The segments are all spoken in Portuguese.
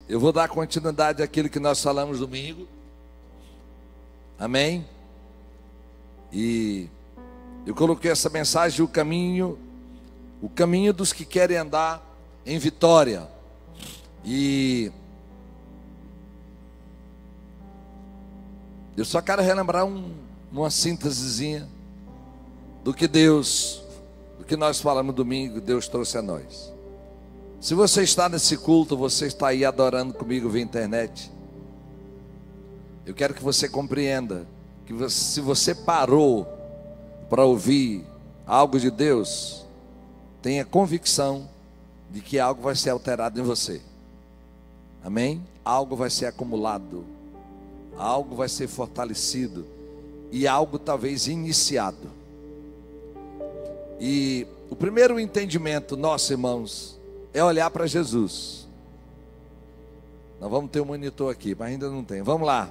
eu vou dar continuidade àquilo que nós falamos domingo. Amém? E eu coloquei essa mensagem, o caminho dos que querem andar em vitória. E eu só quero relembrar uma síntesezinha do que nós falamos domingo, Deus trouxe a nós. Se você está nesse culto, você está aí adorando comigo via internet, eu quero que você compreenda que se você parou para ouvir algo de Deus, tenha convicção de que algo vai ser alterado em você. Amém? Algo vai ser acumulado, algo vai ser fortalecido e algo talvez iniciado. E o primeiro entendimento nosso, irmãos, é olhar para Jesus. Nós vamos ter um monitor aqui, mas ainda não tem. Vamos lá.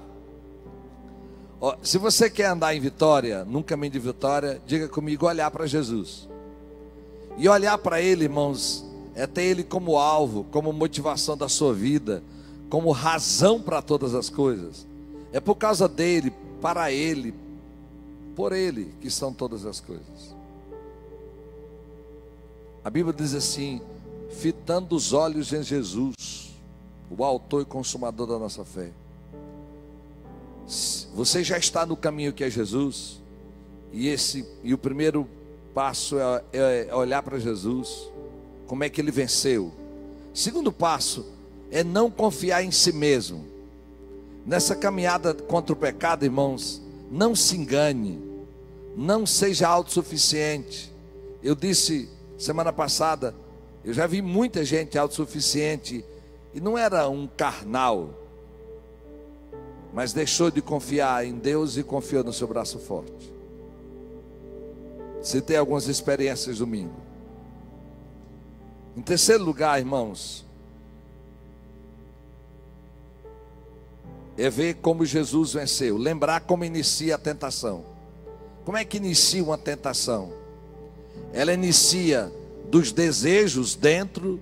Se você quer andar em vitória, num caminho de vitória, diga comigo, olhar para Jesus. E olhar para Ele, irmãos, é ter Ele como alvo, como motivação da sua vida, como razão para todas as coisas. É por causa dEle, para Ele, por Ele que são todas as coisas. A Bíblia diz assim: fitando os olhos em Jesus, o autor e consumador da nossa fé. Você já está no caminho que é Jesus, e o primeiro passo é olhar para Jesus, como é que Ele venceu. Segundo passo é não confiar em si mesmo. Nessa caminhada contra o pecado, irmãos, não se engane, não seja autossuficiente. Eu disse semana passada, eu já vi muita gente autossuficiente e não era um carnal, mas deixou de confiar em Deus e confiou no seu braço forte. Citei algumas experiências domingo. Em terceiro lugar, irmãos, é ver como Jesus venceu, lembrar como inicia a tentação. Como é que inicia uma tentação? Ela inicia dos desejos dentro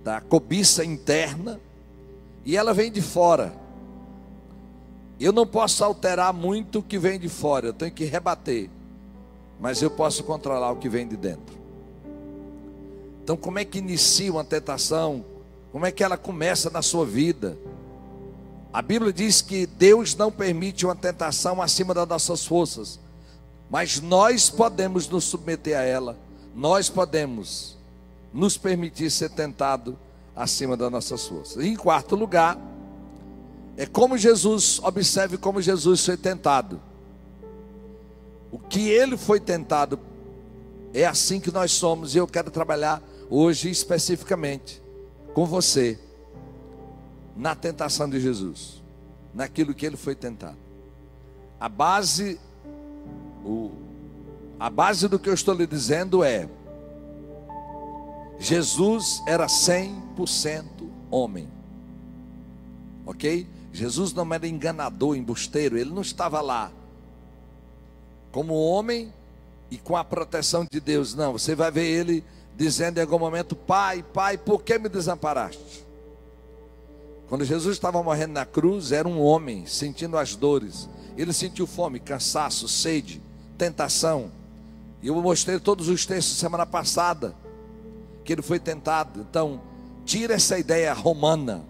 da cobiça interna, e ela vem de fora. Eu não posso alterar muito o que vem de fora, eu tenho que rebater, mas eu posso controlar o que vem de dentro. Então, como é que inicia uma tentação? Como é que ela começa na sua vida? A Bíblia diz que Deus não permite uma tentação acima das nossas forças, mas nós podemos nos submeter a ela. Nós podemos nos permitir ser tentado acima das nossas forças. E em quarto lugar, é como Jesus, observe como Jesus foi tentado. O que Ele foi tentado, é assim que nós somos. E eu quero trabalhar hoje especificamente com você na tentação de Jesus, naquilo que Ele foi tentado. A base do que eu estou lhe dizendo é: Jesus era 100% homem, ok? Jesus não era enganador, embusteiro. Ele não estava lá como homem e com a proteção de Deus. Não, você vai ver Ele dizendo em algum momento: Pai, Pai, por que me desamparaste? Quando Jesus estava morrendo na cruz, era um homem sentindo as dores. Ele sentiu fome, cansaço, sede, tentação. E eu mostrei todos os textos semana passada que Ele foi tentado. Então, tira essa ideia romana,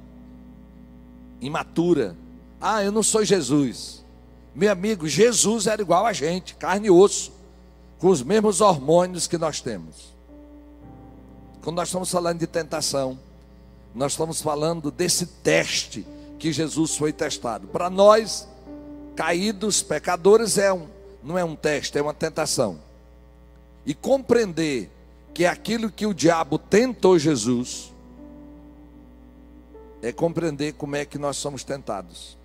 imatura. Ah, eu não sou Jesus. Meu amigo, Jesus era igual a gente, carne e osso, com os mesmos hormônios que nós temos. Quando nós estamos falando de tentação, nós estamos falando desse teste que Jesus foi testado. Para nós, caídos, pecadores, não é um teste, é uma tentação. E compreender que aquilo que o diabo tentou Jesus, é compreender como é que nós somos tentados.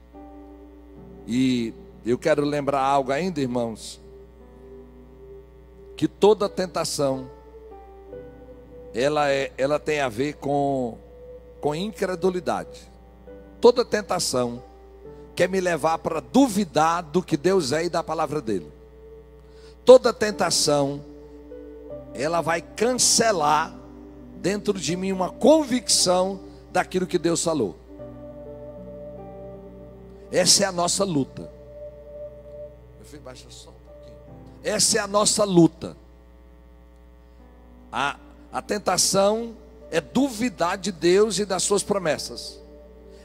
E eu quero lembrar algo ainda, irmãos, que toda tentação, ela tem a ver com incredulidade. Toda tentação quer me levar para duvidar do que Deus é e da palavra dele. Toda tentação, ela vai cancelar dentro de mim uma convicção daquilo que Deus falou. Essa é a nossa luta. Meu filho, baixa só um pouquinho. Essa é a nossa luta. A tentação é duvidar de Deus e das suas promessas.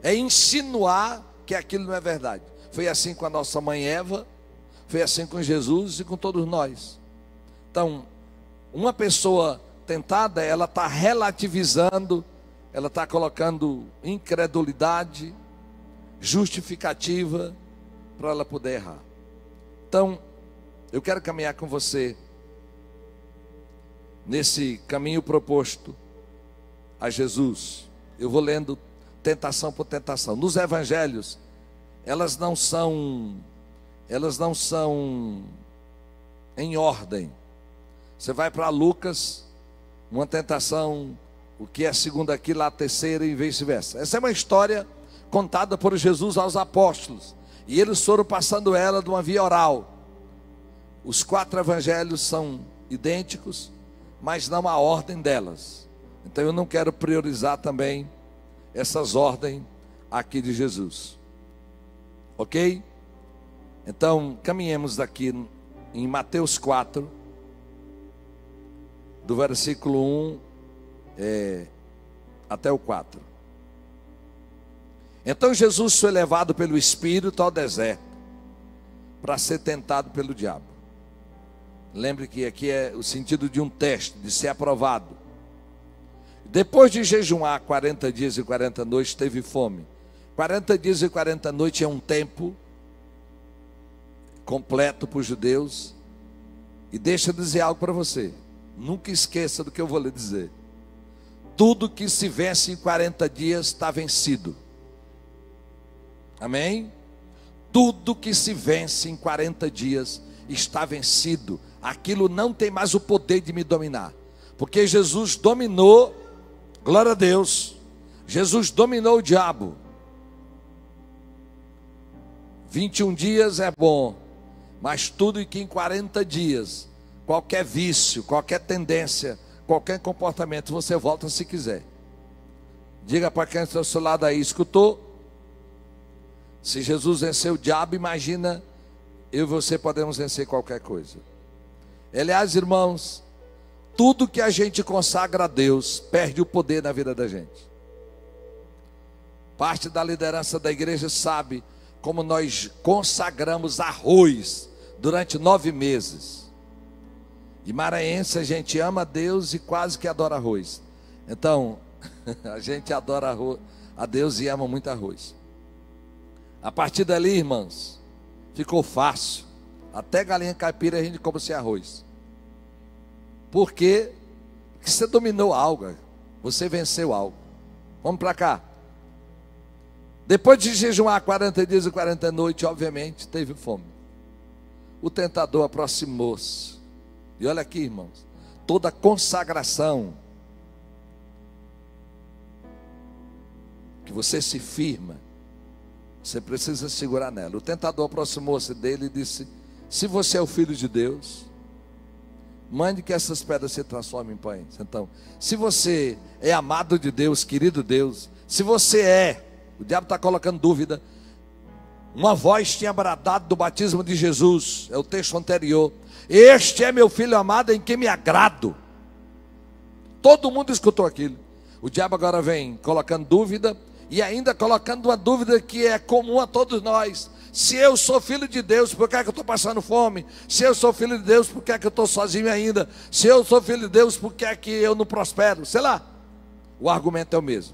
É insinuar que aquilo não é verdade. Foi assim com a nossa mãe Eva, foi assim com Jesus e com todos nós. Então, uma pessoa tentada, ela está relativizando, ela está colocando incredulidade, justificativa, para ela poder errar. Então, eu quero caminhar com você nesse caminho proposto a Jesus. Eu vou lendo tentação por tentação. Nos evangelhos, elas não são em ordem. Você vai para Lucas, uma tentação, o que é a segunda aqui, lá a terceira e vice-versa. Essa é uma história contada por Jesus aos apóstolos, e eles foram passando ela de uma via oral. Os 4 evangelhos são idênticos, mas não a ordem delas. Então eu não quero priorizar também essas ordens aqui de Jesus. Ok? Então caminhemos daqui em Mateus 4, do versículo 1 até o 4. Então Jesus foi levado pelo Espírito ao deserto para ser tentado pelo diabo. Lembre que aqui é o sentido de um teste, de ser aprovado. Depois de jejuar 40 dias e 40 noites, teve fome. 40 dias e 40 noites é um tempo completo para os judeus. E deixa eu dizer algo para você. Nunca esqueça do que eu vou lhe dizer. Tudo que se vence em 40 dias está vencido. Amém? Tudo que se vence em 40 dias está vencido. Aquilo não tem mais o poder de me dominar. Porque Jesus dominou, glória a Deus, Jesus dominou o diabo. 21 dias é bom, mas tudo que em 40 dias, qualquer vício, qualquer tendência, qualquer comportamento, você volta se quiser. Diga para quem está ao seu lado aí, escutou? Se Jesus venceu o diabo, imagina eu e você podemos vencer qualquer coisa. Aliás, irmãos, tudo que a gente consagra a Deus perde o poder na vida da gente. Parte da liderança da igreja sabe como nós consagramos arroz durante 9 meses. E maranhense, a gente ama a Deus e quase que adora arroz. Então, a gente adora a Deus e ama muito arroz. A partir dali, irmãos, ficou fácil. Até galinha caipira a gente come sem arroz. Por quê? Porque você dominou algo, você venceu algo. Vamos para cá. Depois de jejuar 40 dias e 40 noites, obviamente, teve fome. O tentador aproximou-se. E olha aqui, irmãos, toda consagração que você se firma, você precisa segurar nela. O tentador aproximou-se dele e disse: se você é o filho de Deus, mande que essas pedras se transformem em pães. Então, se você é amado de Deus, querido Deus, se você é, o diabo está colocando dúvida. Uma voz tinha bradado do batismo de Jesus, é o texto anterior: este é meu filho amado em quem me agrado. Todo mundo escutou aquilo. O diabo agora vem colocando dúvida, e ainda colocando uma dúvida que é comum a todos nós: se eu sou filho de Deus, por que é que eu estou passando fome? Se eu sou filho de Deus, por que é que eu estou sozinho ainda? Se eu sou filho de Deus, por que é que eu não prospero? Sei lá, o argumento é o mesmo.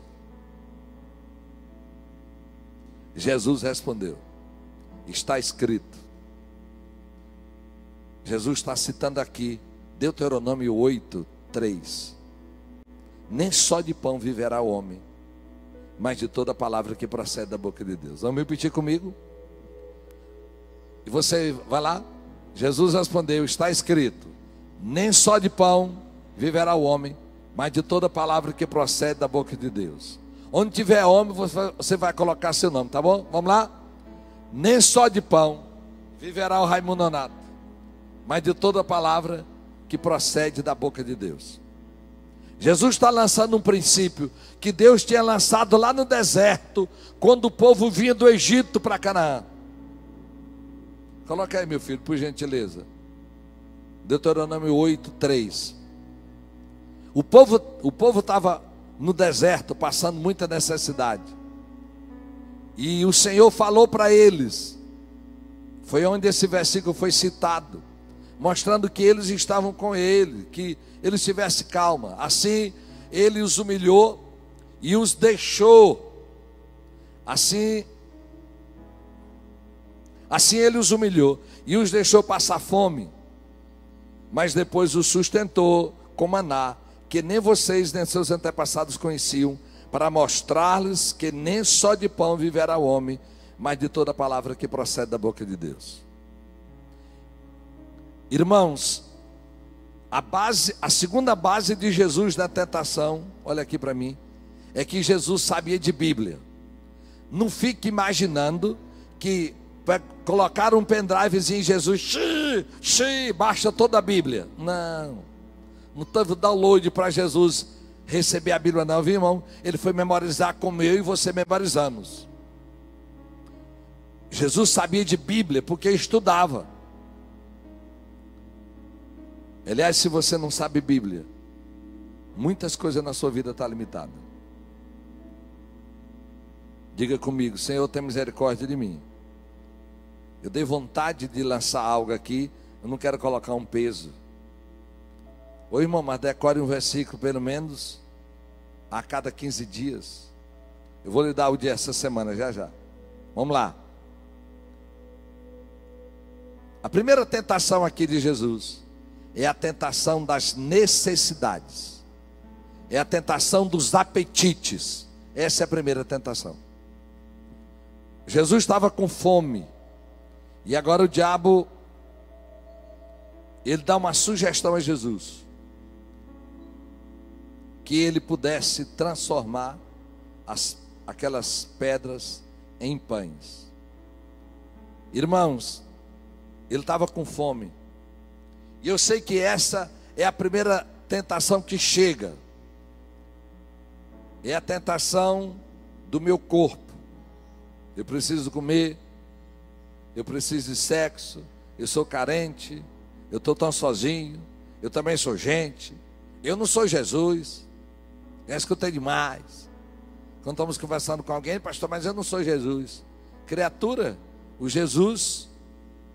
Jesus respondeu: está escrito. Jesus está citando aqui Deuteronômio 8:3. Nem só de pão viverá o homem, mas de toda palavra que procede da boca de Deus. Vamos repetir comigo? E você vai lá. Jesus respondeu: está escrito, nem só de pão viverá o homem, mas de toda palavra que procede da boca de Deus. Onde tiver homem, você vai colocar seu nome, tá bom? Vamos lá? Nem só de pão viverá o Raimundo Nonato, mas de toda palavra que procede da boca de Deus. Jesus está lançando um princípio que Deus tinha lançado lá no deserto, quando o povo vinha do Egito para Canaã. Coloca aí, meu filho, por gentileza. Deuteronômio 8:3. O povo estava no deserto, passando muita necessidade. E o Senhor falou para eles. Foi onde esse versículo foi citado, mostrando que eles estavam com ele, que eles tivessem calma. Assim ele os humilhou e os deixou. Assim ele os humilhou e os deixou passar fome, mas depois os sustentou com maná, que nem vocês nem seus antepassados conheciam, para mostrar-lhes que nem só de pão viverá o homem, mas de toda palavra que procede da boca de Deus. Irmãos, a segunda base de Jesus na tentação, olha aqui para mim, é que Jesus sabia de Bíblia. Não fique imaginando que colocar um pendrivezinho em Jesus, baixa toda a Bíblia. Não teve download para Jesus receber a Bíblia não, viu, irmão? Ele foi memorizar como eu e você memorizamos. Jesus sabia de Bíblia porque estudava. Aliás, se você não sabe Bíblia, muitas coisas na sua vida estão limitadas. Diga comigo: Senhor, tem misericórdia de mim. Eu dei vontade de lançar algo aqui, eu não quero colocar um peso. Ô irmão, mas decore um versículo pelo menos a cada 15 dias. Eu vou lhe dar o dia essa semana, já. Vamos lá. A primeira tentação aqui de Jesus é a tentação das necessidades. É a tentação dos apetites. Essa é a primeira tentação. Jesus estava com fome. E agora o diabo, ele dá uma sugestão a Jesus, que ele pudesse transformar aquelas pedras em pães. Irmãos, ele estava com fome. E eu sei que essa é a primeira tentação que chega. É a tentação do meu corpo. Eu preciso comer, eu preciso de sexo, eu sou carente, eu estou tão sozinho, eu também sou gente, eu não sou Jesus. Já escutei demais. Quando estamos conversando com alguém, pastor, mas eu não sou Jesus. Criatura, o Jesus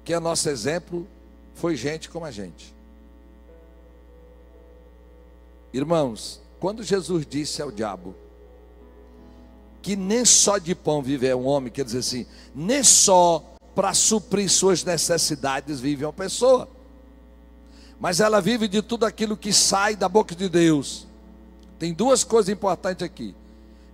que é nosso exemplo foi gente como a gente. Irmãos, quando Jesus disse ao diabo que nem só de pão vive um homem, quer dizer assim, nem só para suprir suas necessidades vive uma pessoa, mas ela vive de tudo aquilo que sai da boca de Deus. Tem duas coisas importantes aqui: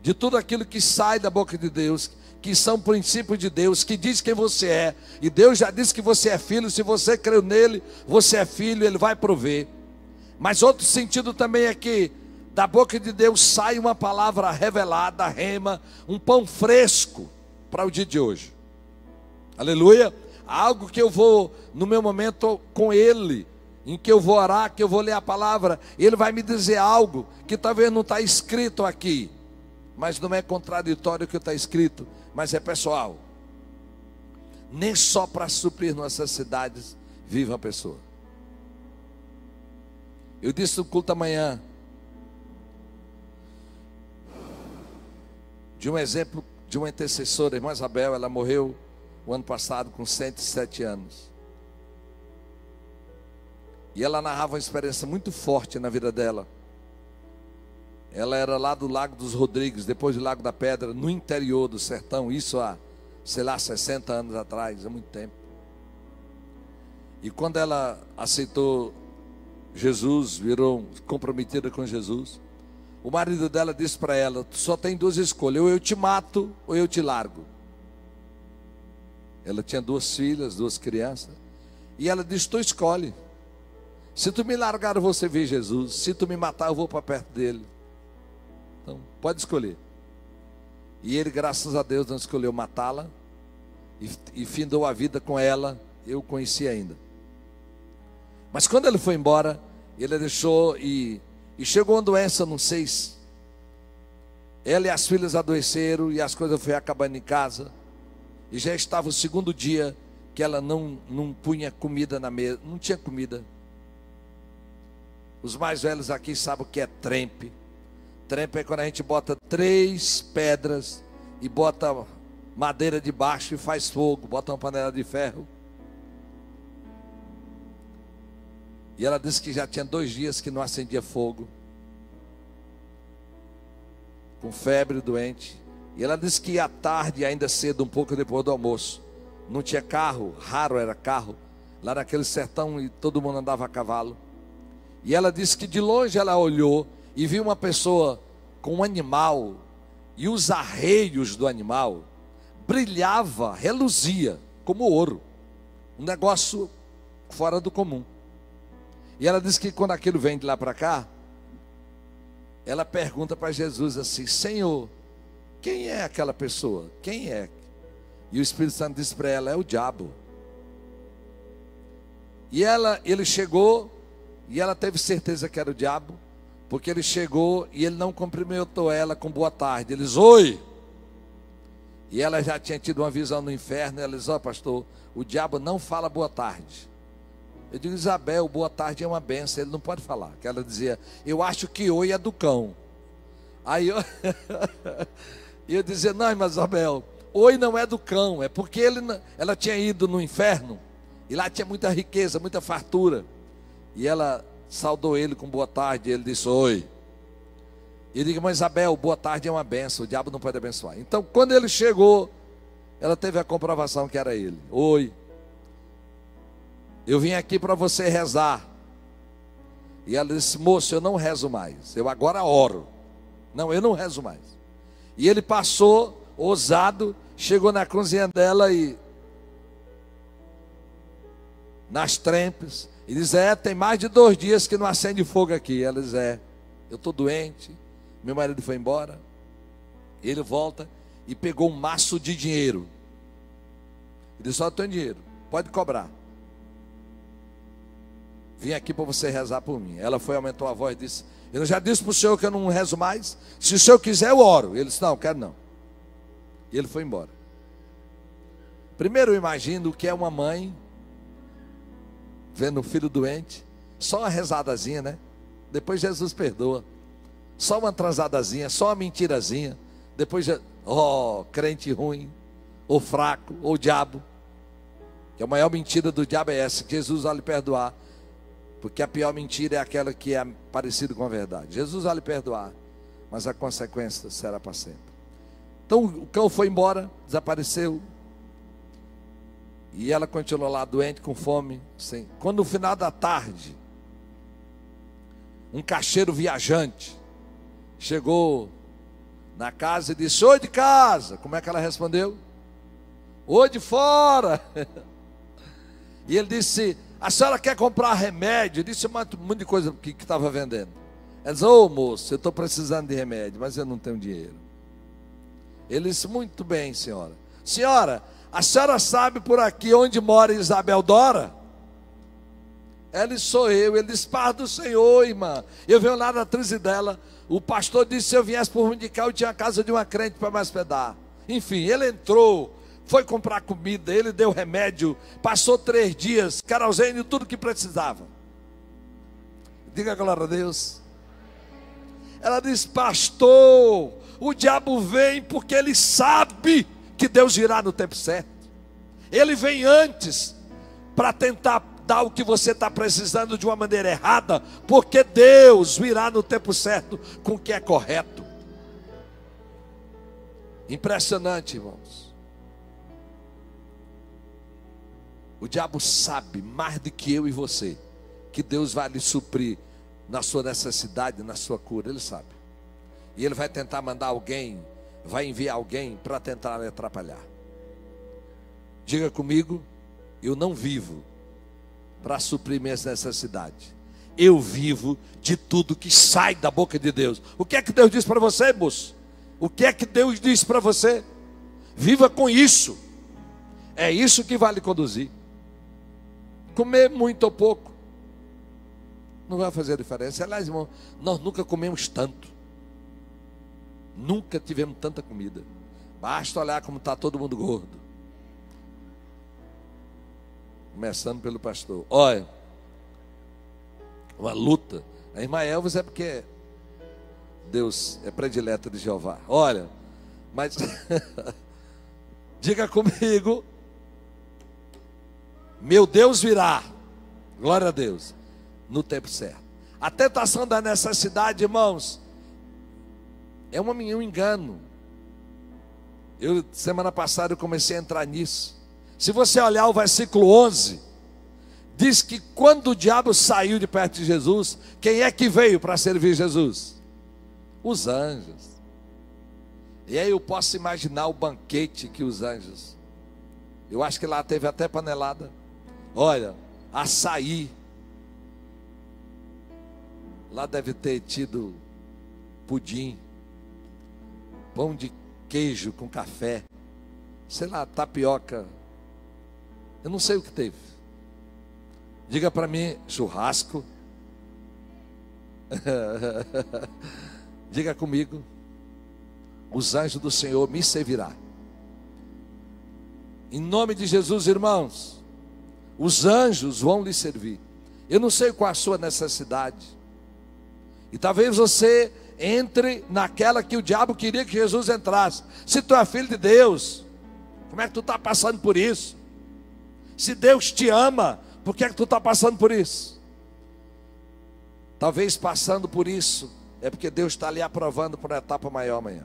de tudo aquilo que sai da boca de Deus, que são princípios de Deus, que diz quem você é, e Deus já disse que você é filho. Se você creu nele, você é filho, ele vai prover. Mas outro sentido também é que da boca de Deus sai uma palavra revelada, rema, um pão fresco para o dia de hoje. Aleluia. Algo que eu vou, no meu momento com ele, em que eu vou orar, que eu vou ler a palavra, ele vai me dizer algo que talvez não está escrito aqui, mas não é contraditório o que está escrito, mas é pessoal. Nem só para suprir necessidades vive uma pessoa. Eu disse no culto amanhã de um exemplo de uma intercessora, a irmã Isabel. Ela morreu o ano passado com 107 anos. E ela narrava uma experiência muito forte na vida dela. Ela era lá do Lago dos Rodrigues, depois do Lago da Pedra, no interior do sertão. Isso há, sei lá, 60 anos atrás, há muito tempo. E quando ela aceitou Jesus, virou comprometida com Jesus, o marido dela disse para ela: tu só tem duas escolhas, ou eu te mato ou eu te largo. Ela tinha 2 filhas, 2 crianças, e ela disse: tu escolhe. Se tu me largar, eu vou servir Jesus. Se tu me matar, eu vou para perto dele. Então, pode escolher. E ele, graças a Deus, não escolheu matá-la, e findou a vida com ela. Eu conheci ainda. Mas quando ele foi embora, ele deixou, e E chegou uma doença, não sei se ela e as filhas adoeceram e as coisas foram acabando em casa. E já estava o segundo dia que ela não punha comida na mesa, não tinha comida. Os mais velhos aqui sabem o que é trempe. Trempe é quando a gente bota 3 pedras e bota madeira debaixo e faz fogo, bota uma panela de ferro. E ela disse que já tinha 2 dias que não acendia fogo, com febre, doente. E ela disse que à tarde, ainda cedo, um pouco depois do almoço, não tinha carro, raro era carro, lá naquele sertão, e todo mundo andava a cavalo. E ela disse que de longe ela olhou e viu uma pessoa com um animal, e os arreios do animal brilhava, reluzia como ouro, um negócio fora do comum. E ela disse que quando aquilo vem de lá para cá, ela pergunta para Jesus assim: Senhor, quem é aquela pessoa? Quem é? E o Espírito Santo disse para ela: é o diabo. E ele chegou, e ela teve certeza que era o diabo, porque ele chegou e ele não cumprimentou ela com boa tarde. Ele disse: oi. E ela já tinha tido uma visão no inferno. Ela disse: ó, pastor, o diabo não fala boa tarde. Eu digo: Isabel, boa tarde é uma benção, ele não pode falar. Que ela dizia: eu acho que oi é do cão. Aí eu dizia: não, mas Isabel, oi não é do cão, é porque ela tinha ido no inferno, e lá tinha muita riqueza, muita fartura. E ela saudou ele com boa tarde, e ele disse: oi. E eu digo: mas Isabel, boa tarde é uma benção, o diabo não pode abençoar. Então quando ele chegou, ela teve a comprovação que era ele. Oi, eu vim aqui para você rezar. E ela disse: moço, eu não rezo mais, eu agora oro. Não, eu não rezo mais. E ele passou, ousado, chegou na cozinha dela e nas trempes, e diz: tem mais de 2 dias que não acende fogo aqui. Ela diz: eu estou doente, meu marido foi embora. Ele volta e pegou um maço de dinheiro. Ele disse: só tem dinheiro, pode cobrar. Vim aqui para você rezar por mim. Ela foi, aumentou a voz e disse: eu já disse para o senhor que eu não rezo mais. Se o senhor quiser, eu oro. Ele disse: não, quero não. E ele foi embora. Primeiro eu imagino o que é uma mãe vendo o filho doente, só uma rezadazinha, né? Depois Jesus perdoa. Só uma transadazinha, só uma mentirazinha. Depois, crente ruim, ou fraco, ou diabo. Que a maior mentira do diabo é essa: que Jesus vai lhe perdoar. Porque a pior mentira é aquela que é parecida com a verdade. Jesus vai lhe perdoar, mas a consequência será para sempre. Então o cão foi embora, desapareceu. E ela continuou lá doente, com fome. Sim. Quando no final da tarde, um caixeiro viajante chegou na casa e disse: oi de casa. Como é que ela respondeu? Oi de fora. E ele disse: a senhora quer comprar remédio? Disse um monte de coisa que estava vendendo. Ela disse: ô moço, eu estou precisando de remédio, mas eu não tenho dinheiro. Ele disse: muito bem, senhora. Senhora, a senhora sabe por aqui onde mora Isabel Dora? Ela disse: sou eu. Ele disse: paz do Senhor, irmã. Eu venho lá da atriz dela. O pastor disse: se eu viesse por onde cá, eu tinha a casa de uma crente para me hospedar. Enfim, ele entrou, foi comprar comida, ele deu remédio, passou 3 dias, querosene, tudo que precisava. Diga glória a Deus. Ela disse: pastor, o diabo vem porque ele sabe que Deus irá no tempo certo. Ele vem antes para tentar dar o que você está precisando de uma maneira errada, porque Deus virá no tempo certo com o que é correto. Impressionante, irmãos. O diabo sabe mais do que eu e você que Deus vai lhe suprir na sua necessidade, na sua cura. Ele sabe. E ele vai tentar mandar alguém, vai enviar alguém para tentar lhe atrapalhar. Diga comigo: eu não vivo para suprir minhas necessidades. Eu vivo de tudo que sai da boca de Deus. O que é que Deus diz para você, moço? O que é que Deus diz para você? Viva com isso. É isso que vai lhe conduzir. Comer muito ou pouco, Não vai fazer diferença. Aliás, irmão, nós nunca comemos tanto. Nunca tivemos tanta comida. Basta olhar como está todo mundo gordo. Começando pelo pastor. Olha, uma luta. A irmã Elvis é porque Deus é predileta de Jeová. Olha, mas diga comigo, meu Deus virá, glória a Deus, no tempo certo. A tentação da necessidade, irmãos, é um engano. Semana passada eu comecei a entrar nisso. Se você olhar o versículo 11, diz que quando o diabo saiu de perto de Jesus, quem é que veio para servir Jesus? Os anjos. E aí eu posso imaginar o banquete que os anjos, eu acho que lá teve até panelada. Olha, açaí. Lá deve ter tido pudim, pão de queijo com café, sei lá, tapioca. Eu não sei o que teve. Diga para mim, churrasco. Diga comigo, os anjos do Senhor me servirão. Em nome de Jesus, irmãos, os anjos vão lhe servir. Eu não sei qual a sua necessidade. E talvez você entre naquela que o diabo queria que Jesus entrasse. Se tu é filho de Deus, como é que tu está passando por isso? Se Deus te ama, por que é que tu está passando por isso? Talvez passando por isso é porque Deus está lhe aprovando para uma etapa maior amanhã.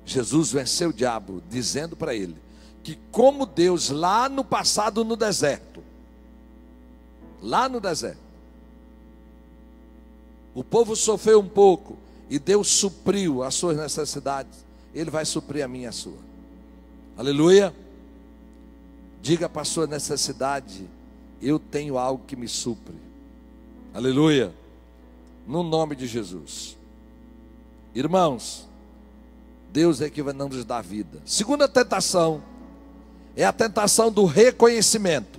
Jesus venceu o diabo, dizendo para ele que como Deus lá no passado no deserto, o povo sofreu um pouco e Deus supriu as suas necessidades, Ele vai suprir a minha e a sua. Aleluia. Diga para a sua necessidade, eu tenho algo que me supre. Aleluia. No nome de Jesus. Irmãos, Deus é que vai nos dar vida. Segunda tentação é a tentação do reconhecimento.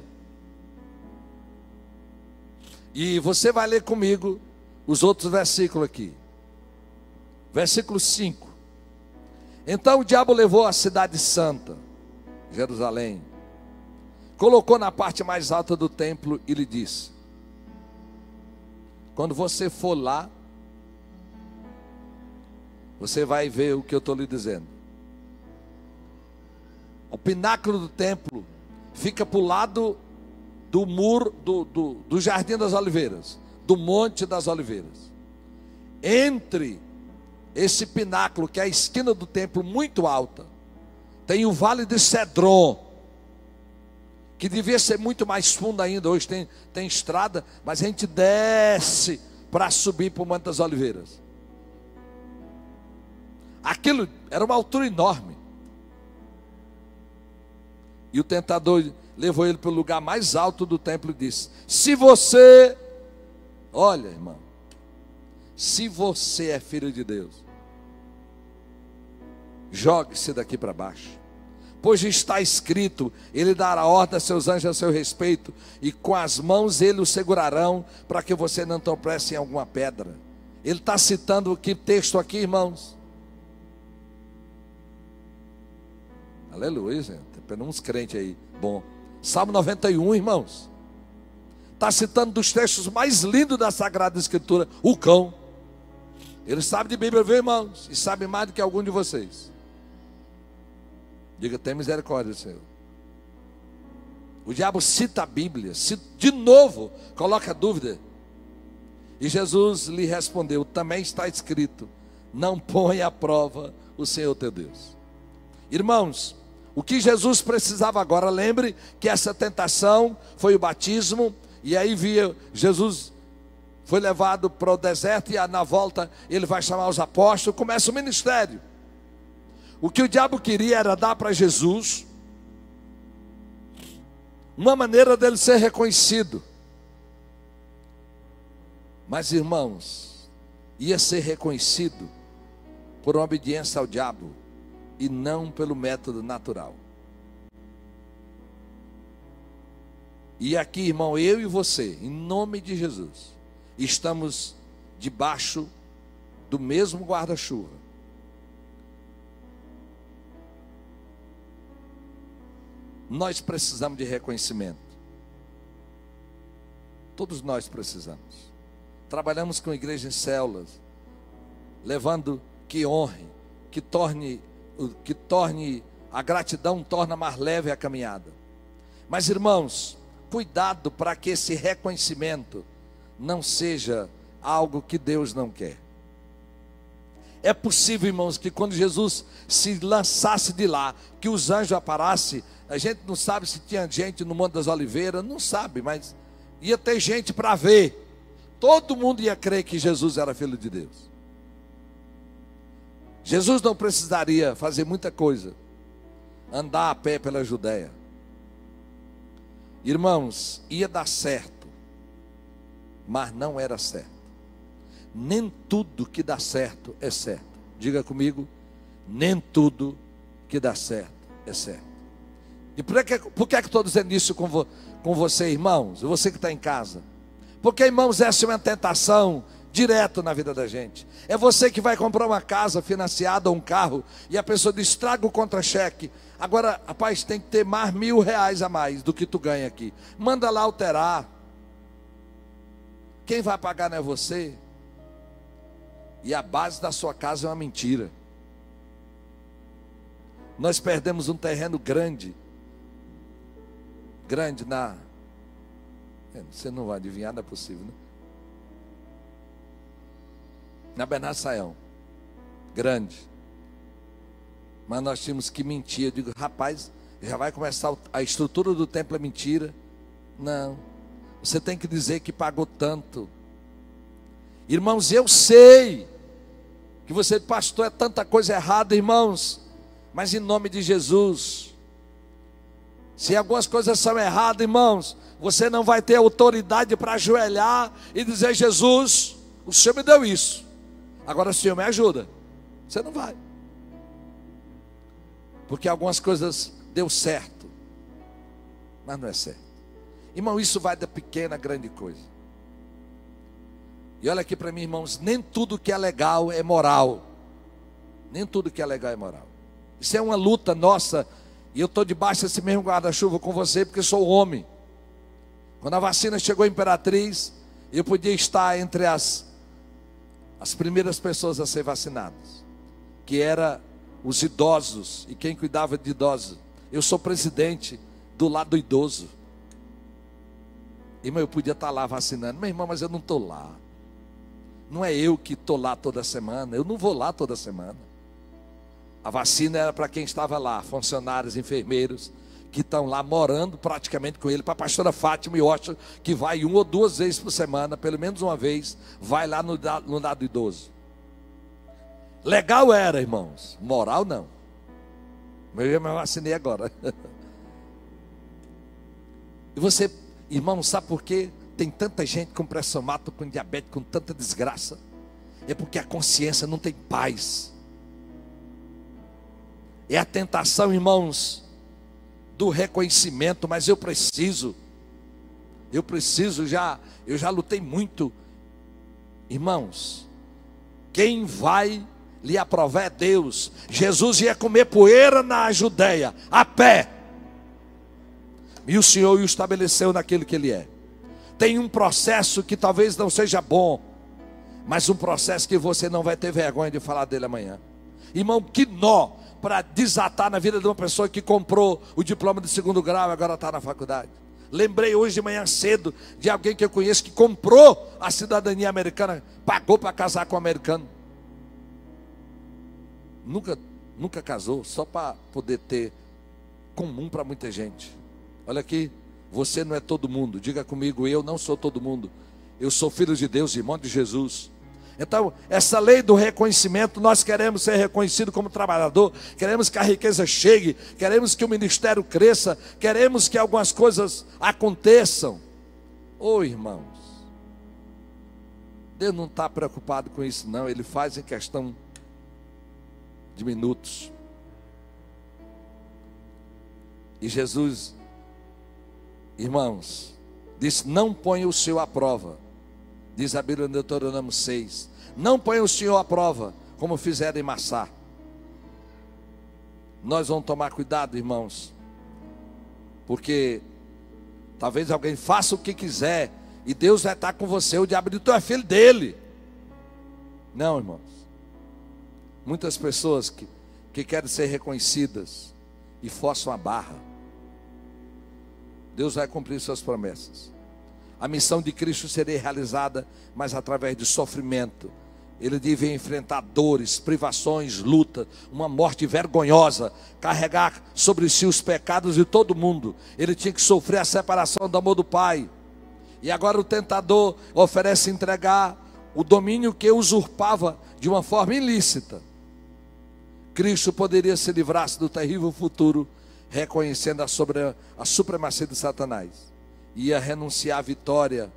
E você vai ler comigo os outros versículos aqui. Versículo 5. Então o diabo levou a cidade santa, Jerusalém, colocou na parte mais alta do templo e lhe disse: quando você for lá, você vai ver o que eu estou lhe dizendo. O pináculo do templo fica para o lado do muro do Jardim das Oliveiras, do Monte das Oliveiras. Entre esse pináculo, que é a esquina do templo muito alta, tem o Vale de Cedron, que devia ser muito mais fundo ainda. Hoje tem estrada, mas a gente desce para subir para o Monte das Oliveiras. Aquilo era uma altura enorme. E o tentador levou ele para o lugar mais alto do templo e disse: se você, olha irmão, se você é filho de Deus, jogue-se daqui para baixo. Pois está escrito, Ele dará ordem a seus anjos a seu respeito, e com as mãos Ele o segurarão, para que você não tropece em alguma pedra. Ele está citando que texto aqui, irmãos? Aleluia, gente. Tem pelo uns crentes aí. Bom, Salmo 91, irmãos. Está citando dos textos mais lindos da Sagrada Escritura, o cão. Ele sabe de Bíblia, viu, irmãos? E sabe mais do que algum de vocês. Diga, tem misericórdia, Senhor. O diabo cita a Bíblia, de novo, coloca dúvida. E Jesus lhe respondeu: também está escrito, não ponha à prova o Senhor teu Deus. Irmãos, o que Jesus precisava agora, lembre que essa tentação foi o batismo, e aí Jesus foi levado para o deserto, e na volta ele vai chamar os apóstolos, começa o ministério. O que o diabo queria era dar para Jesus uma maneira dele ser reconhecido. Mas irmãos, ia ser reconhecido por uma obediência ao diabo e não pelo método natural. E aqui, irmão, eu e você, em nome de Jesus, estamos debaixo do mesmo guarda-chuva. Nós precisamos de reconhecimento. Todos nós precisamos. Trabalhamos com igreja em células, levando que honre, que torne a gratidão, torna mais leve a caminhada. Mas, irmãos, cuidado para que esse reconhecimento não seja algo que Deus não quer. É possível, irmãos, que quando Jesus se lançasse de lá, que os anjos aparassem, a gente não sabe se tinha gente no Monte das Oliveiras, não sabe, mas ia ter gente para ver. Todo mundo ia crer que Jesus era filho de Deus. Jesus não precisaria fazer muita coisa, andar a pé pela Judéia. Irmãos, ia dar certo, mas não era certo. Nem tudo que dá certo é certo. Diga comigo, nem tudo que dá certo é certo. E por que estou dizendo isso com você, irmãos? E você que está em casa. Porque, irmãos, essa é uma tentação direto na vida da gente. É você que vai comprar uma casa financiada ou um carro, e a pessoa diz, traga o contra-cheque. Agora, rapaz, tem que ter mais R$1.000 a mais do que tu ganha aqui. Manda lá alterar. Quem vai pagar não é você. E a base da sua casa é uma mentira. Nós perdemos um terreno grande na... Você não vai adivinhar, não é possível, né? Na Bernardo Saião. Grande. Mas nós tínhamos que mentir. Eu digo, rapaz, já vai começar a estrutura do templo é mentira. Não. Você tem que dizer que pagou tanto. Irmãos, eu sei que você, pastor, é tanta coisa errada, irmãos. Mas em nome de Jesus, se algumas coisas são erradas, irmãos, você não vai ter autoridade para ajoelhar e dizer, Jesus, o Senhor me deu isso, agora o Senhor me ajuda. Você não vai. Porque algumas coisas deu certo, mas não é certo. Irmão, isso vai da pequena a grande coisa. E olha aqui para mim, irmãos, nem tudo que é legal é moral. Nem tudo que é legal é moral. Isso é uma luta nossa. E eu estou debaixo desse mesmo guarda-chuva com você, porque sou homem. Quando a vacina chegou em Imperatriz, eu podia estar entre as primeiras pessoas a ser vacinadas, que era os idosos e quem cuidava de idosos. Eu sou presidente do lado do idoso. Irmão, eu podia estar lá vacinando. Meu irmão, mas eu não estou lá. Não é eu que estou lá toda semana. Eu não vou lá toda semana. A vacina era para quem estava lá, funcionários, enfermeiros, que estão lá morando praticamente com ele. Para a pastora Fátima e Ocha, que vai 1 ou 2 vezes por semana, pelo menos uma vez, vai lá no lado idoso. Legal era, irmãos. Moral não. Eu me vacinei agora. E você, irmão, sabe por quê? Tem tanta gente com pressão alta, com diabetes, com tanta desgraça. É porque a consciência não tem paz. É a tentação, irmãos, do reconhecimento. Mas eu preciso, eu já lutei muito. Irmãos, quem vai lhe aprovar é Deus. Jesus ia comer poeira na Judéia, a pé. E o Senhor o estabeleceu naquilo que Ele é. Tem um processo que talvez não seja bom, mas um processo que você não vai ter vergonha de falar dele amanhã. Irmão, que nó para desatar na vida de uma pessoa que comprou o diploma de 2º grau e agora está na faculdade. Lembrei hoje de manhã cedo de alguém que eu conheço que comprou a cidadania americana, pagou para casar com um americano. Nunca casou, só para poder ter comum para muita gente. Olha aqui, você não é todo mundo. Diga comigo, eu não sou todo mundo. Eu sou filho de Deus, irmão de Jesus. Então, essa lei do reconhecimento, nós queremos ser reconhecidos como trabalhador, queremos que a riqueza chegue, queremos que o ministério cresça, queremos que algumas coisas aconteçam. Ô irmãos, Deus não está preocupado com isso não, Ele faz em questão de minutos. E Jesus Irmãos, disse: não ponha o Senhor à prova. Diz a Bíblia em Deuteronômio 6: não ponha o Senhor à prova, como fizeram em Massá. Nós vamos tomar cuidado, irmãos, porque talvez alguém faça o que quiser e Deus vai estar com você. O diabo diz: tu é filho dele. Não, irmãos. Muitas pessoas que querem ser reconhecidas e forçam a barra. Deus vai cumprir suas promessas. A missão de Cristo seria realizada, mas através de sofrimento. Ele devia enfrentar dores, privações, luta, uma morte vergonhosa, carregar sobre si os pecados de todo mundo. Ele tinha que sofrer a separação do amor do Pai. E agora o tentador oferece entregar o domínio que usurpava de uma forma ilícita. Cristo poderia se livrar-se do terrível futuro, reconhecendo a supremacia de Satanás. Ia renunciar à vitória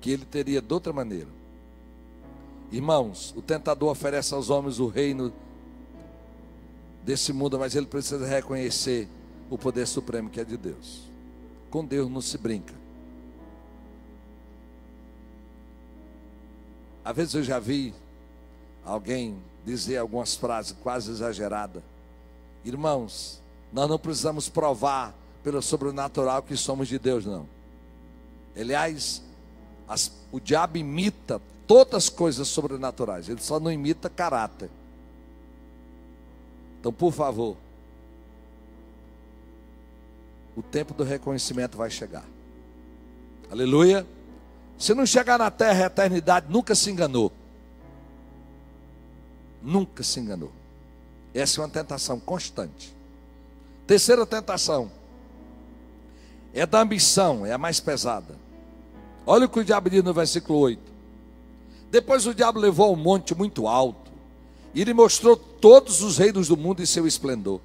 que ele teria de outra maneira. Irmãos, o tentador oferece aos homens o reino desse mundo, mas ele precisa reconhecer o poder supremo que é de Deus. Com Deus não se brinca. Às vezes eu já vi alguém dizer algumas frases quase exageradas. Irmãos, nós não precisamos provar pelo sobrenatural que somos de Deus, não. Aliás, o diabo imita todas as coisas sobrenaturais, ele só não imita caráter. Então, por favor, o tempo do reconhecimento vai chegar. Aleluia. Se não chegar na terra, a eternidade, nunca se enganou. Nunca se enganou. Essa é uma tentação constante. Terceira tentação é da ambição, é a mais pesada. Olha o que o diabo diz no versículo 8. Depois o diabo levou a um monte muito alto, e lhe mostrou todos os reinos do mundo e seu esplendor.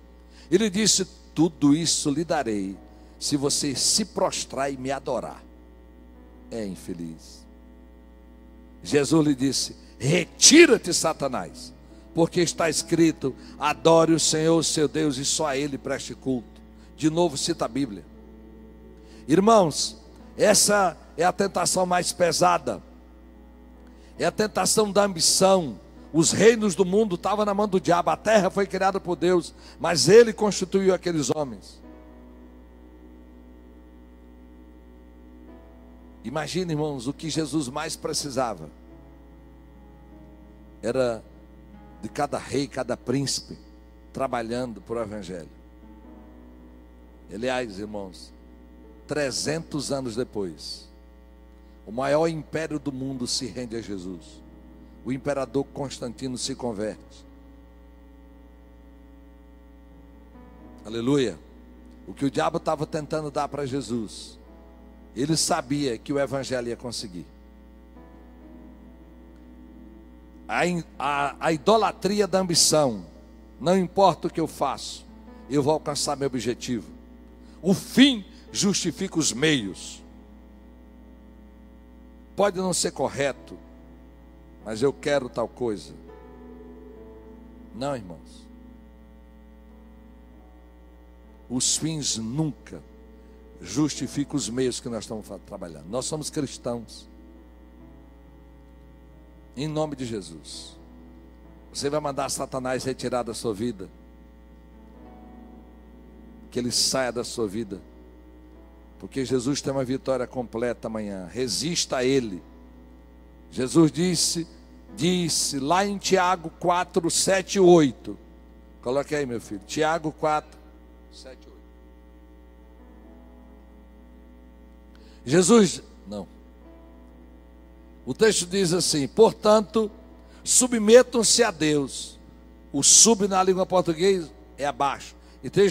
Ele disse: tudo isso lhe darei, se você se prostrar e me adorar. É infeliz. Jesus lhe disse: retira-te, Satanás, porque está escrito: adore o Senhor seu Deus e só a Ele preste culto. De novo cita a Bíblia. Irmãos, essa é a tentação mais pesada. É a tentação da ambição. Os reinos do mundo estavam na mão do diabo. A terra foi criada por Deus, mas ele constituiu aqueles homens. Imagine, irmãos, o que Jesus mais precisava era de cada rei, cada príncipe trabalhando por o evangelho. Aliás, irmãos, 300 anos depois, o maior império do mundo se rende a Jesus. O imperador Constantino se converte. Aleluia. O que o diabo estava tentando dar para Jesus, ele sabia que o evangelho ia conseguir. A idolatria da ambição. Não importa o que eu faço, eu vou alcançar meu objetivo. O fim justifica os meios. Pode não ser correto, mas eu quero tal coisa. Não, irmãos. Os fins nunca justificam os meios que nós estamos trabalhando. Nós somos cristãos. Em nome de Jesus. Você vai mandar Satanás retirar da sua vida. Que ele saia da sua vida. Porque Jesus tem uma vitória completa amanhã. Resista a ele. Jesus disse lá em Tiago 4, 7 e 8. Coloque aí, meu filho. Tiago 4, 7 e 8. Jesus, não. O texto diz assim: portanto, submetam-se a Deus. O sub na língua portuguesa é abaixo. Então,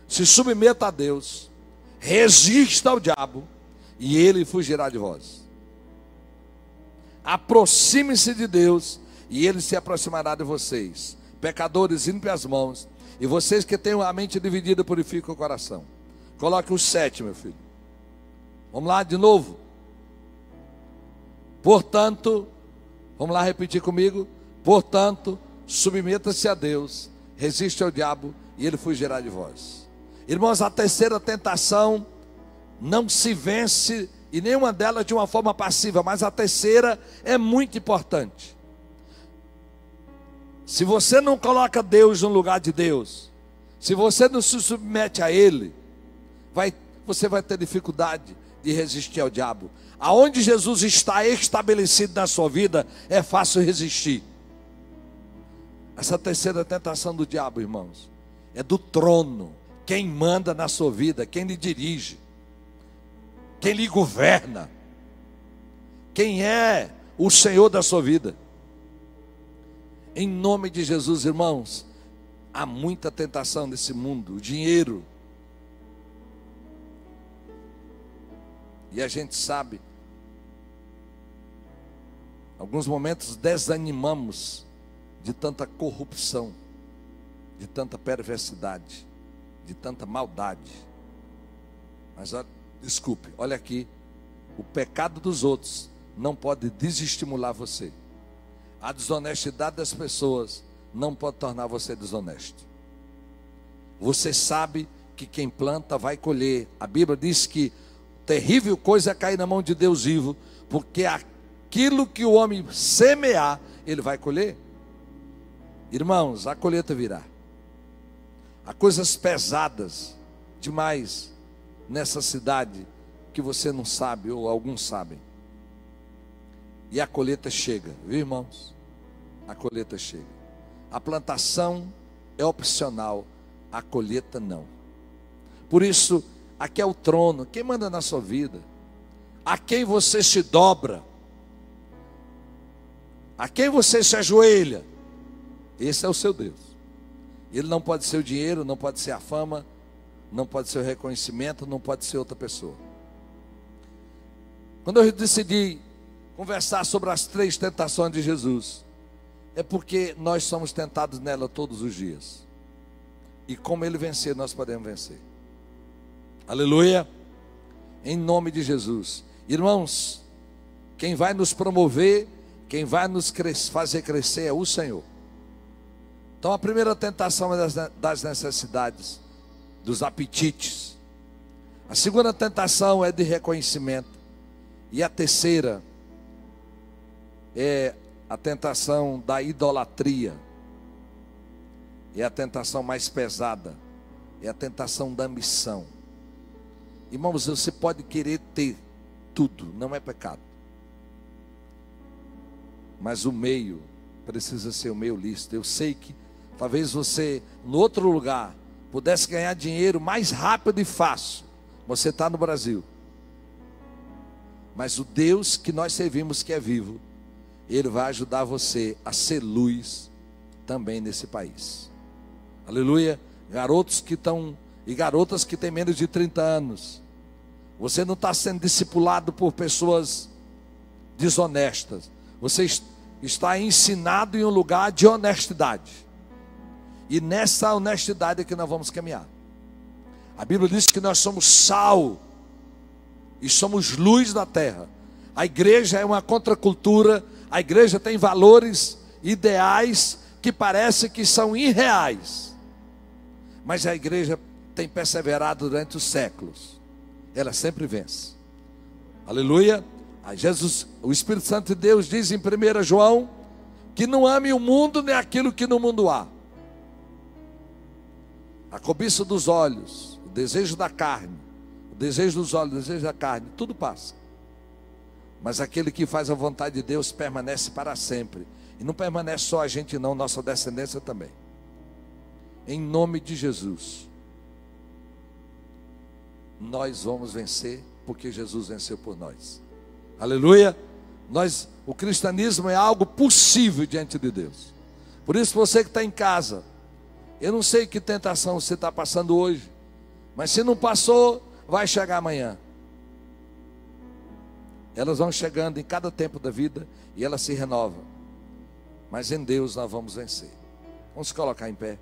se submeta a Deus. Resista ao diabo e ele fugirá de vós. Aproxime-se de Deus e ele se aproximará de vocês. Pecadores, limpe as mãos. E vocês que têm a mente dividida, purifiquem o coração. Coloque o 7, meu filho. Vamos lá de novo. Portanto, vamos lá repetir comigo. Portanto, submeta-se a Deus, resiste ao diabo e ele fugirá de vós. Irmãos, a terceira tentação não se vence, e nenhuma delas de uma forma passiva, mas a terceira é muito importante. Se você não coloca Deus no lugar de Deus, se você não se submete a Ele, você vai ter dificuldade de resistir ao diabo. Aonde Jesus está estabelecido na sua vida, é fácil resistir. Essa terceira tentação do diabo, irmãos, é do trono. Quem manda na sua vida, quem lhe dirige, quem lhe governa, quem é o Senhor da sua vida. Em nome de Jesus, irmãos, há muita tentação nesse mundo, o dinheiro. E a gente sabe, alguns momentos desanimamos de tanta corrupção, de tanta perversidade, de tanta maldade. Mas desculpe, olha aqui, o pecado dos outros não pode desestimular você. A desonestidade das pessoas não pode tornar você desonesto. Você sabe que quem planta vai colher. A Bíblia diz que terrível coisa é cair na mão de Deus vivo, porque aquilo que o homem semear, ele vai colher. Irmãos, a colheita virá. Há coisas pesadas demais nessa cidade que você não sabe, ou alguns sabem. E a colheita chega, viu, irmãos? A colheita chega. A plantação é opcional, a colheita não. Por isso, aqui é o trono, quem manda na sua vida, a quem você se dobra, a quem você se ajoelha, esse é o seu Deus. Ele não pode ser o dinheiro, não pode ser a fama, não pode ser o reconhecimento, não pode ser outra pessoa. Quando eu decidi conversar sobre as 3 tentações de Jesus, é porque nós somos tentados nela todos os dias. E como ele vencer, nós podemos vencer. Aleluia. Em nome de Jesus. Irmãos, quem vai nos promover, quem vai nos fazer crescer é o Senhor. Então a primeira tentação é das necessidades, dos apetites. A segunda tentação é de reconhecimento. E a terceira é a tentação da idolatria. É a tentação mais pesada. É a tentação da ambição. Irmãos, você pode querer ter tudo, não é pecado. Mas o meio precisa ser o meio lícito. Eu sei que talvez você, no outro lugar, pudesse ganhar dinheiro mais rápido e fácil. Você está no Brasil. Mas o Deus que nós servimos, que é vivo, Ele vai ajudar você a ser luz também nesse país. Aleluia. Garotos que estão, e garotas que têm menos de 30 anos. Você não está sendo discipulado por pessoas desonestas. Você está ensinado em um lugar de honestidade. E nessa honestidade é que nós vamos caminhar. A Bíblia diz que nós somos sal e somos luz da terra. A igreja é uma contracultura. A igreja tem valores, ideais que parece que são irreais. Mas a igreja tem perseverado durante os séculos. Ela sempre vence. Aleluia. Jesus, o Espírito Santo de Deus diz em 1 João que não ame o mundo nem aquilo que no mundo há. A cobiça dos olhos, o desejo da carne, o desejo dos olhos, o desejo da carne, tudo passa. Mas aquele que faz a vontade de Deus permanece para sempre. E não permanece só a gente não, nossa descendência também. Em nome de Jesus, nós vamos vencer, porque Jesus venceu por nós. Aleluia. O cristianismo é algo possível diante de Deus. Por isso você que está em casa, eu não sei que tentação você está passando hoje, mas se não passou, vai chegar amanhã. Elas vão chegando em cada tempo da vida e elas se renovam. Mas em Deus nós vamos vencer. Vamos se colocar em pé.